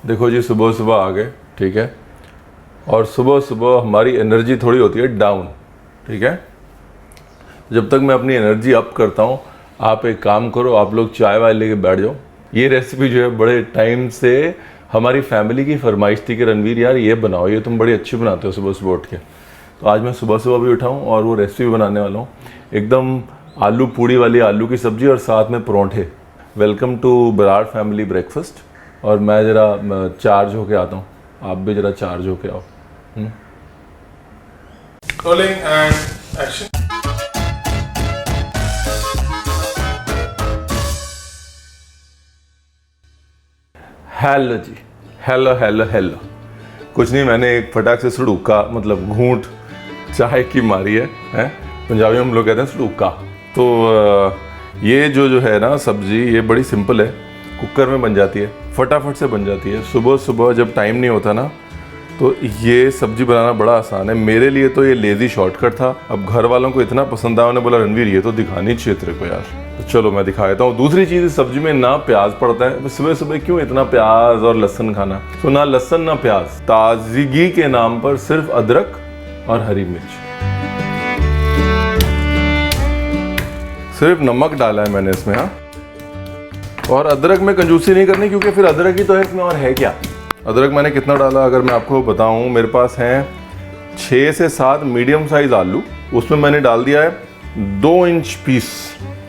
देखो जी, सुबह सुबह आ गए, ठीक है। और सुबह सुबह हमारी एनर्जी थोड़ी होती है डाउन, ठीक है। जब तक मैं अपनी एनर्जी अप करता हूँ, आप एक काम करो, आप लोग चाय वाय लेके बैठ जाओ। ये रेसिपी जो है बड़े टाइम से हमारी फैमिली की फरमाइश थी कि रणवीर यार ये बनाओ, ये तुम बड़ी अच्छी बनाते हो सुबह सुबह उठ के। तो आज मैं सुबह सुबह भी उठा हूँ और वो रेसिपी बनाने वाला हूँ, एकदम आलू पूड़ी वाली आलू की सब्ज़ी और साथ में परोंठे। Welcome to Brar family breakfast. और मैं ज़रा चार्ज होके आता हूँ, आप भी ज़रा चार्ज होके आओ। Rolling and action. हेलो जी, हेलो हेलो हेलो। कुछ नहीं, मैंने एक फटाक से सड़ूका मतलब घूंट चाय की मारी है? पंजाबी में हम लोग कहते हैं सड़ूका। तो ये जो है ना सब्जी, ये बड़ी सिंपल है, कुकर में बन जाती है, फटाफट से बन जाती है। सुबह सुबह जब टाइम नहीं होता ना, तो ये सब्जी बनाना बड़ा आसान है। मेरे लिए तो ये लेज़ी शॉर्टकट था। अब घर वालों को इतना पसंद आया, उन्होंने बोला रणवीर ये तो दिखानी चाहिए तेरे को यार। तो चलो मैं दिखा देता हूँ। दूसरी चीज़, इस सब्जी में ना प्याज पड़ता है। सुबह सुबह क्यों इतना प्याज और लहसुन खाना? तो ना लहसुन ना प्याज, ताजगी के नाम पर सिर्फ अदरक और हरी मिर्च, सिर्फ नमक डाला है मैंने इसमें। हाँ, और अदरक में कंजूसी नहीं करनी, क्योंकि फिर अदरक ही तो है इसमें, और है क्या। अदरक मैंने कितना डाला अगर मैं आपको बताऊं, मेरे पास हैं 6 से 7 मीडियम साइज आलू, उसमें मैंने डाल दिया है 2 इंच पीस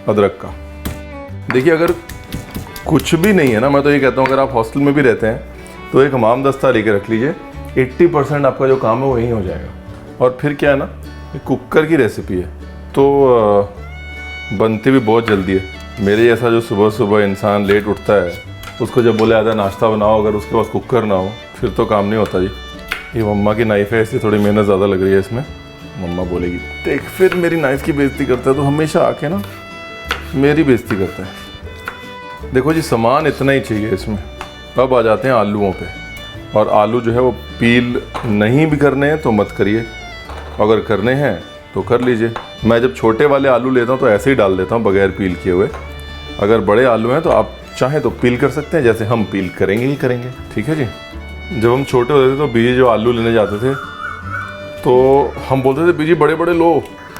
अदरक का। देखिए, अगर कुछ भी नहीं है ना, मैं तो ये कहता हूँ अगर आप हॉस्टल में भी रहते हैं तो एक हमाम दस्ता लेके रख लीजिए, 80% आपका जो काम है वो यहीं हो जाएगा। और फिर क्या है ना, ये कुकर की रेसिपी है तो बनती भी बहुत जल्दी है। मेरे जैसा जो सुबह सुबह इंसान लेट उठता है, उसको जब बोले आधा नाश्ता बनाओ, अगर उसके पास कुकर ना हो फिर तो काम नहीं होता जी। ये मम्मा की नाइफ है, इससे थोड़ी मेहनत ज़्यादा लग रही है इसमें। मम्मा बोलेगी देख फिर मेरी नाइफ की बेइज्जती करता है, तो हमेशा आके ना मेरी बेइज्जती करता है। देखो जी, सामान इतना ही चाहिए इसमें। अब आ जाते हैं आलूओं पे। और आलू जो है वो पील नहीं भी करने हैं तो मत करिए, अगर करने हैं तो कर लीजिए। मैं जब छोटे वाले आलू लेता हूँ तो ऐसे ही डाल देता हूँ बगैर पील किए हुए। अगर बड़े आलू हैं तो आप चाहे तो पील कर सकते हैं, जैसे हम पील करेंगे ही करेंगे, ठीक है जी। जब हम छोटे होते थे तो बीजी जो आलू लेने जाते थे तो हम बोलते थे बीजी बड़े बड़े लो।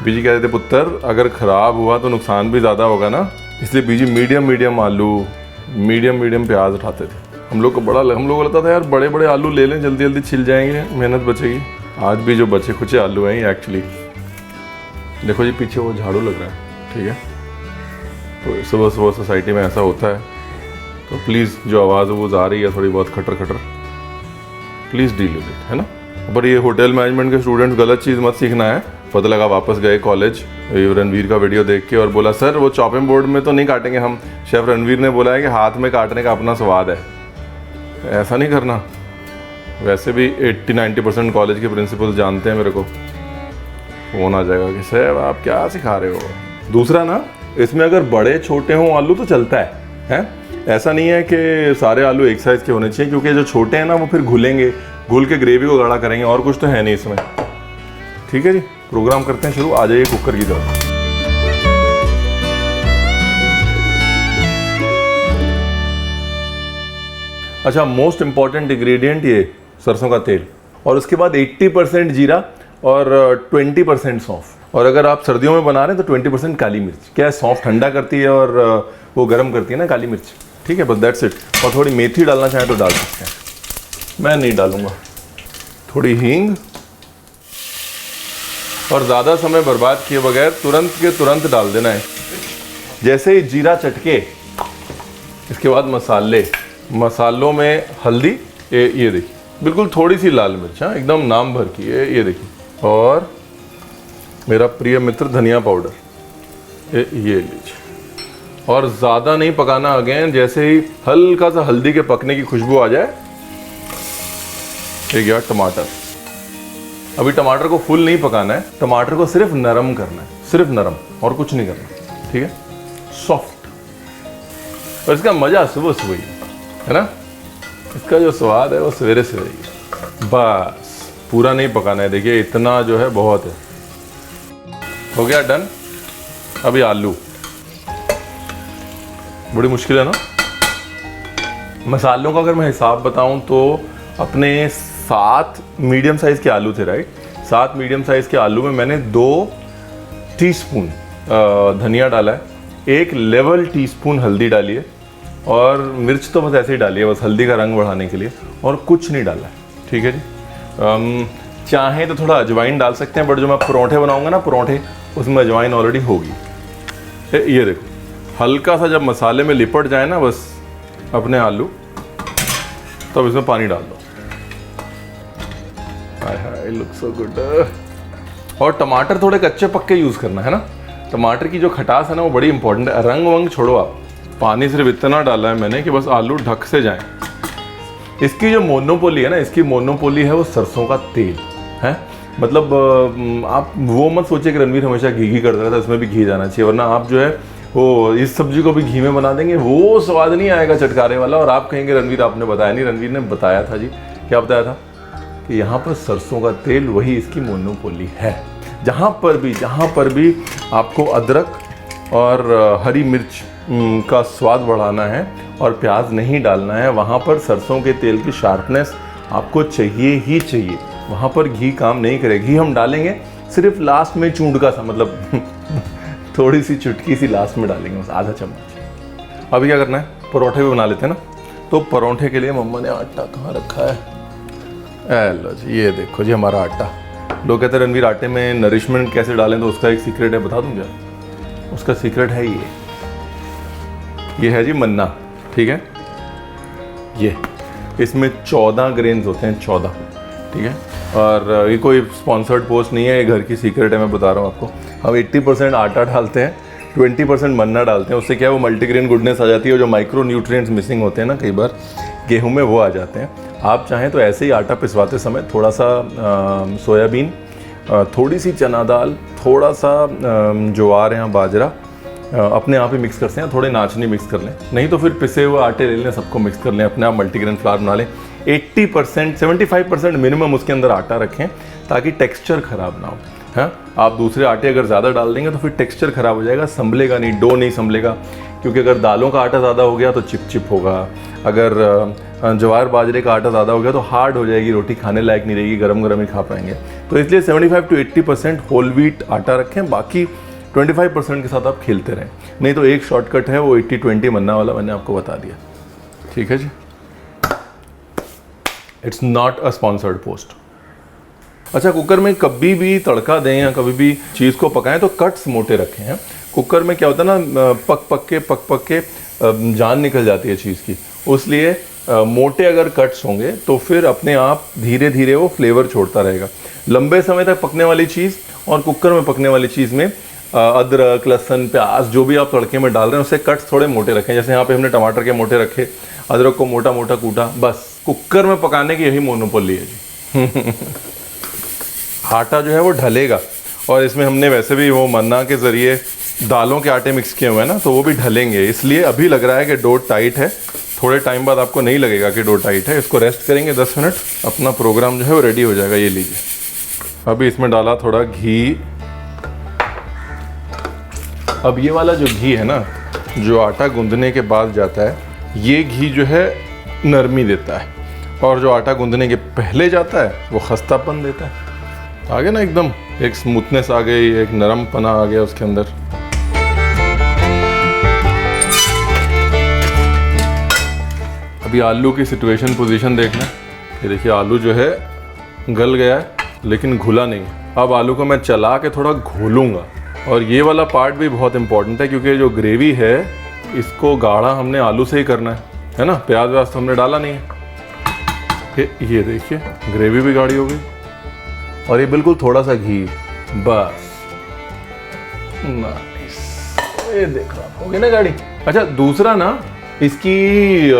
बीजी कहते थे पुत्र अगर ख़राब हुआ तो नुकसान भी ज़्यादा होगा ना, इसलिए बीजी मीडियम आलू, मीडियम प्याज उठाते थे। हम लोग को लगता था यार बड़े बड़े आलू ले लें, जल्दी जल्दी छिल जाएंगे, मेहनत बचेगी। आज भी जो बचे खुचे आलू हैं एक्चुअली, देखो जी पीछे वो झाड़ू लग रहा है, ठीक है। तो सुबह सुबह सोसाइटी में ऐसा होता है, तो प्लीज़ जो आवाज़ है वो आ रही है थोड़ी बहुत खटर खटर, प्लीज़ डील विद इट, है ना। पर ये होटल मैनेजमेंट के स्टूडेंट्स गलत चीज़ मत सीखना है। पता लगा वापस गए कॉलेज रणवीर का वीडियो देख के और बोला सर वो चॉपिंग बोर्ड में तो नहीं काटेंगे हम, शेफ़ रणवीर ने बोला है कि हाथ में काटने का अपना स्वाद है। ऐसा नहीं करना। वैसे भी 80-90% कॉलेज के प्रिंसिपल जानते हैं मेरे को, फोन आ जाएगा कि सर आप क्या सिखा रहे हो। दूसरा ना, इसमें अगर बड़े छोटे हों आलू तो चलता है? ऐसा नहीं है कि सारे आलू एक साइज़ के होने चाहिए, क्योंकि जो छोटे हैं ना वो फिर घुलेंगे, घुल के ग्रेवी को गाढ़ा करेंगे, और कुछ तो है नहीं इसमें, ठीक है जी। प्रोग्राम करते हैं शुरू। आ जाइए कुकर की तरफ। अच्छा, मोस्ट इंपॉर्टेंट इंग्रेडिएंट ये सरसों का तेल, और उसके बाद 80% जीरा और 20% सौंफ। और अगर आप सर्दियों में बना रहे हैं तो 20% काली मिर्च। क्या है, सौंफ ठंडा करती है और वो गर्म करती है ना काली मिर्च, ठीक है, बस दैट्स इट। और थोड़ी मेथी डालना चाहें तो डाल सकते हैं, मैं नहीं डालूंगा। थोड़ी हींग, और ज़्यादा समय बर्बाद किए बगैर तुरंत के तुरंत डाल देना है। जैसे ही जीरा चटके, इसके बाद मसालों में हल्दी, ये देखिए बिल्कुल थोड़ी सी लाल मिर्च, हाँ एकदम नाम भर की, ये देखिए, और मेरा प्रिय मित्र धनिया पाउडर, ये लीजिए। और ज़्यादा नहीं पकाना अगेन, जैसे ही हल्का सा हल्दी के पकने की खुशबू आ जाए, एक गया टमाटर। अभी टमाटर को फुल नहीं पकाना है, टमाटर को सिर्फ नरम करना है, सिर्फ नरम, और कुछ नहीं करना, ठीक है, सॉफ्ट। और इसका मज़ा सुबह सुबह ही है ना, इसका जो स्वाद है वो सवेरे सवेरे ही। बस पूरा नहीं पकाना है, देखिए इतना जो है बहुत है। हो गया डन। अभी आलू, बड़ी मुश्किल है ना, मसालों का अगर मैं हिसाब बताऊं तो अपने 7 मीडियम साइज़ के आलू थे, राइट। 7 मीडियम साइज़ के आलू में मैंने 2 टीस्पून धनिया डाला है, 1 लेवल टीस्पून हल्दी डाली है, और मिर्च तो बस ऐसे ही डाली है, बस हल्दी का रंग बढ़ाने के लिए, और कुछ नहीं डाला है, ठीक है जी। चाहें तो थोड़ा अजवाइन डाल सकते हैं, बट जो मैं परोंठे बनाऊंगा ना, परोंठे, उसमें अजवाइन ऑलरेडी होगी। ये देखो, हल्का सा जब मसाले में लिपट जाए ना बस अपने आलू, तब इसमें पानी डाल दो। हाय हाय, लुक सो गुड। और टमाटर थोड़े कच्चे पक्के यूज़ करना है ना, टमाटर की जो खटास है ना वो बड़ी इंपॉर्टेंट है। रंग वंग छोड़ो आप, पानी सिर्फ इतना डाला है मैंने कि बस आलू ढक से जाएं। इसकी जो मोनोपोली है ना, इसकी मोनोपोली है वो सरसों का तेल है। मतलब आप वो मत सोचिए कि रणवीर हमेशा घी करता रहता है, इसमें भी घी जाना चाहिए, वरना आप जो है वो इस सब्जी को भी घी में बना देंगे, वो स्वाद नहीं आएगा चटकारे वाला, और आप कहेंगे रणवीर आपने बताया नहीं। रणवीर ने बताया था जी, क्या बताया था कि यहाँ पर सरसों का तेल वही इसकी मोनोपोली है। जहाँ पर भी आपको अदरक और हरी मिर्च का स्वाद बढ़ाना है और प्याज नहीं डालना है, वहाँ पर सरसों के तेल की शार्पनेस आपको चाहिए ही चाहिए। वहाँ पर घी काम नहीं करेगा। घी हम डालेंगे सिर्फ लास्ट में चूंड का सा, मतलब थोड़ी सी चुटकी सी लास्ट में डालेंगे, बस आधा चम्मच। अभी क्या करना है, परोठे भी बना लेते हैं ना। तो परोठे के लिए मम्मा ने आटा कहाँ रखा है, लो जी, ये देखो जी हमारा आटा। लोग कहते हैं रणवीर आटे में नरिशमेंट कैसे डालें, तो उसका एक सीक्रेट है, बता दूं क्या? उसका सीक्रेट है ये है जी मन्ना, ठीक है। ये इसमें 14 ग्रेन्स होते हैं, 14, ठीक है। और ये कोई स्पॉन्सर्ड पोस्ट नहीं है, ये घर की सीक्रेट है, मैं बता रहा हूँ आपको। हम 80% आटा डालते हैं, 20% मन्ना डालते हैं। उससे क्या है, वो मल्टीग्रेन गुडनेस आ जाती है, जो माइक्रो न्यूट्रिएंट्स मिसिंग होते हैं ना कई बार गेहूं में, वो आ जाते हैं। आप चाहें तो ऐसे ही आटा पिसवाते समय थोड़ा सा सोयाबीन, थोड़ी सी चना दाल, थोड़ा सा ज्वार या बाजरा अपने आप ही मिक्स कर सकते हैं, थोड़े नाचनी मिक्स कर लें, नहीं तो फिर पिसे हुए आटे ले लें, सबको मिक्स कर लें, अपने आप मल्टीग्रेन फ्लावर बना लें। 80% 75% मिनिमम उसके अंदर आटा रखें ताकि टेक्सचर ख़राब ना हो। हाँ, आप दूसरे आटे अगर ज़्यादा डाल देंगे तो फिर टेक्सचर ख़राब हो जाएगा, संभलेगा नहीं, डो नहीं संभलेगा, क्योंकि अगर दालों का आटा ज़्यादा हो गया तो चिपचिप होगा, अगर ज्वार बाजरे का आटा ज़्यादा हो गया तो हार्ड हो जाएगी रोटी, खाने लायक नहीं रहेगी, गरम गरम ही खा पाएंगे। तो इसलिए 75 to 80% होल व्हीट आटा रखें, बाकी 25% के साथ आप खेलते रहें। नहीं तो एक शॉर्टकट है वो 80-20 मन्ना वाला, मैंने आपको बता दिया, ठीक है जी। It's not a sponsored post. अच्छा, कुकर में कभी भी तड़का दें या कभी भी चीज़ को पकाएं तो कट्स मोटे रखें हैं। कुकर में क्या होता है ना, पक के जान निकल जाती है चीज़ की, उसलिए मोटे अगर कट्स होंगे तो फिर अपने आप धीरे धीरे वो फ्लेवर छोड़ता रहेगा। लंबे समय तक पकने वाली चीज़ और कुकर में पकने वाली चीज़ में अदरक, लहसुन, प्याज जो भी आप तड़के में डाल रहे हैं उससे कट्स थोड़े मोटे रखें। जैसे यहाँ पे हमने टमाटर के मोटे रखे, अदरक को मोटा मोटा कूटा, बस कुकर में पकाने की यही मोनोपोली है जी। आटा जो है वो ढलेगा, और इसमें हमने वैसे भी वो मन्ना के ज़रिए दालों के आटे मिक्स किए हुए हैं ना, तो वो भी ढलेंगे, इसलिए अभी लग रहा है कि डो टाइट है। थोड़े टाइम बाद आपको नहीं लगेगा कि डो टाइट है। इसको रेस्ट करेंगे 10 मिनट, अपना प्रोग्राम जो है वो रेडी हो जाएगा। ये लीजिए, अभी इसमें डाला थोड़ा घी। अब ये वाला जो घी है ना, जो आटा गूंदने के बाद जाता है, ये घी जो है नरमी देता है, और जो आटा गूंदने के पहले जाता है वो खस्तापन देता है। आ गया ना, एकदम एक स्मूथनेस आ गई, एक नरम पना आ गया उसके अंदर। अभी आलू की सिचुएशन पोजीशन देखना, ये देखिए आलू जो है गल गया है लेकिन घुला नहीं। अब आलू को मैं चला के थोड़ा घोलूंगा, और ये वाला पार्ट भी बहुत इंपॉर्टेंट है, क्योंकि जो ग्रेवी है इसको गाढ़ा हमने आलू से ही करना है ना, प्याज व्याज तो हमने डाला नहीं है। ये देखिए ग्रेवी भी गाढ़ी हो गई, और ये बिल्कुल थोड़ा सा घी, बस नाइस, ये देखो हो गई ना गाढ़ी। अच्छा, दूसरा ना, इसकी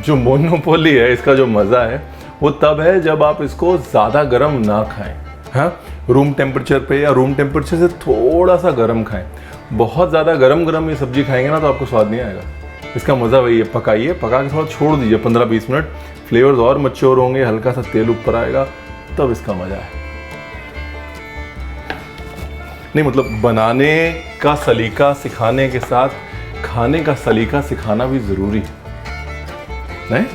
जो मोनोपोली है, इसका जो मज़ा है वो तब है जब आप इसको ज़्यादा गर्म ना खाएं। हाँ, रूम टेम्परेचर पे या रूम टेम्परेचर से थोड़ा सा गर्म खाएं। बहुत ज़्यादा गरम ये सब्जी खाएंगे ना तो आपको स्वाद नहीं आएगा। इसका मज़ा वही है, पकाइए, पका के थोड़ा छोड़ दीजिए 15-20 मिनट, फ्लेवर्स और मैच्योर होंगे, हल्का सा तेल ऊपर आएगा, तब इसका मज़ा है। नहीं मतलब बनाने का सलीका सिखाने के साथ खाने का सलीका सिखाना भी ज़रूरी है। नहीं,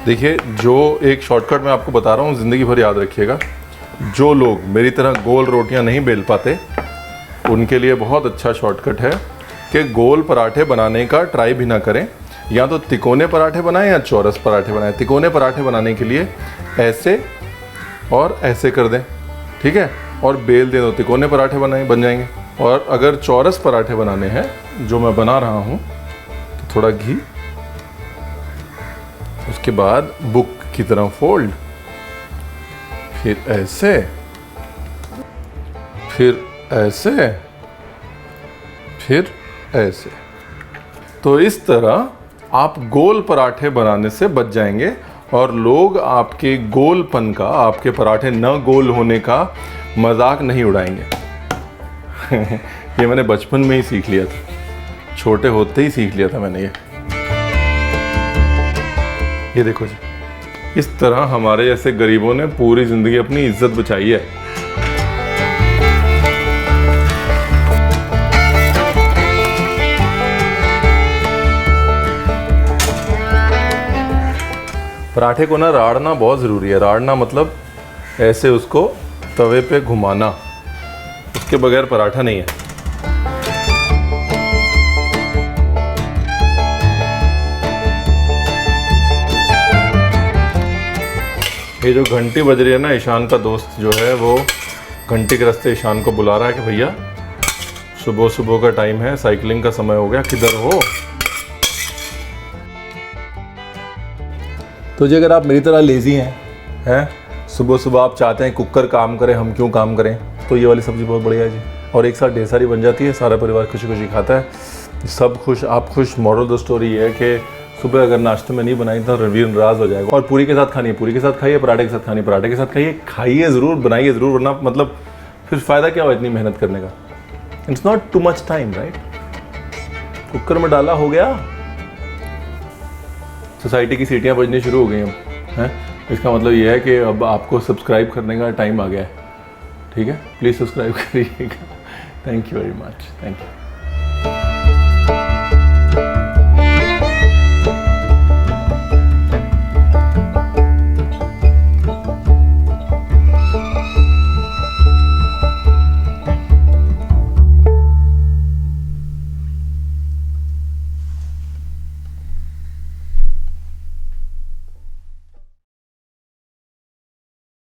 देखिए जो एक शॉर्टकट मैं आपको बता रहा हूँ, ज़िंदगी भर याद रखिएगा। जो लोग मेरी तरह गोल रोटियां नहीं बेल पाते उनके लिए बहुत अच्छा शॉर्टकट है कि गोल पराठे बनाने का ट्राई भी ना करें, या तो तिकोने पराठे बनाएं या चौरस पराठे बनाएं। तिकोने पराठे बनाने के लिए ऐसे और ऐसे कर दें, ठीक है, और बेल दें तो तिकोने पराठे बन जाएंगे। और अगर चौरस पराठे बनाने हैं जो मैं बना रहा हूँ, तो थोड़ा घी, उसके बाद बुक की तरह फोल्ड, फिर ऐसे, फिर ऐसे, फिर ऐसे। तो इस तरह आप गोल पराठे बनाने से बच जाएंगे और लोग आपके गोलपन का, आपके पराठे न गोल होने का मजाक नहीं उड़ाएंगे। ये मैंने बचपन में ही सीख लिया था, छोटे होते ही सीख लिया था मैंने ये देखो जी, इस तरह हमारे जैसे गरीबों ने पूरी ज़िंदगी अपनी इज्जत बचाई है। पराठे को ना राड़ना बहुत ज़रूरी है। राड़ना मतलब ऐसे उसको तवे पे घुमाना, उसके बगैर पराठा नहीं है। ये जो घंटी बज रही है ना, ईशान का दोस्त जो है वो घंटी के रास्ते ईशान को बुला रहा है कि भैया सुबह सुबह का टाइम है, साइकिलिंग का समय हो गया, किधर हो। तो जी अगर आप मेरी तरह लेज़ी हैं, सुबह सुबह आप चाहते हैं कुकर काम करे, हम क्यों काम करें, तो ये वाली सब्ज़ी बहुत बढ़िया है जी। और एक साथ ढेर सारी बन जाती है, सारा परिवार खुशी खुशी खाता है, सब खुश, आप खुश। मॉरल द स्टोरी ये है कि सुबह अगर नाश्ते में नहीं बनाई तो रणवीर नाराज़ हो जाएगा। और पूरी के साथ खानी है, पूरी के साथ खाइए, पराठे के साथ खानी, पराठे के साथ खाइए, खाइए ज़रूर, बनाइए ज़रूर, वरना मतलब फिर फ़ायदा क्या हुआ इतनी मेहनत करने का। It's not too much time, right. Cooker में डाला, हो गया। सोसाइटी की सीटियाँ बजनी शुरू हो गई हैं, इसका मतलब ये है कि अब आपको सब्सक्राइब करने का टाइम आ गया है, ठीक है। प्लीज़ सब्सक्राइब करिएगा। Thank you very much, thank you.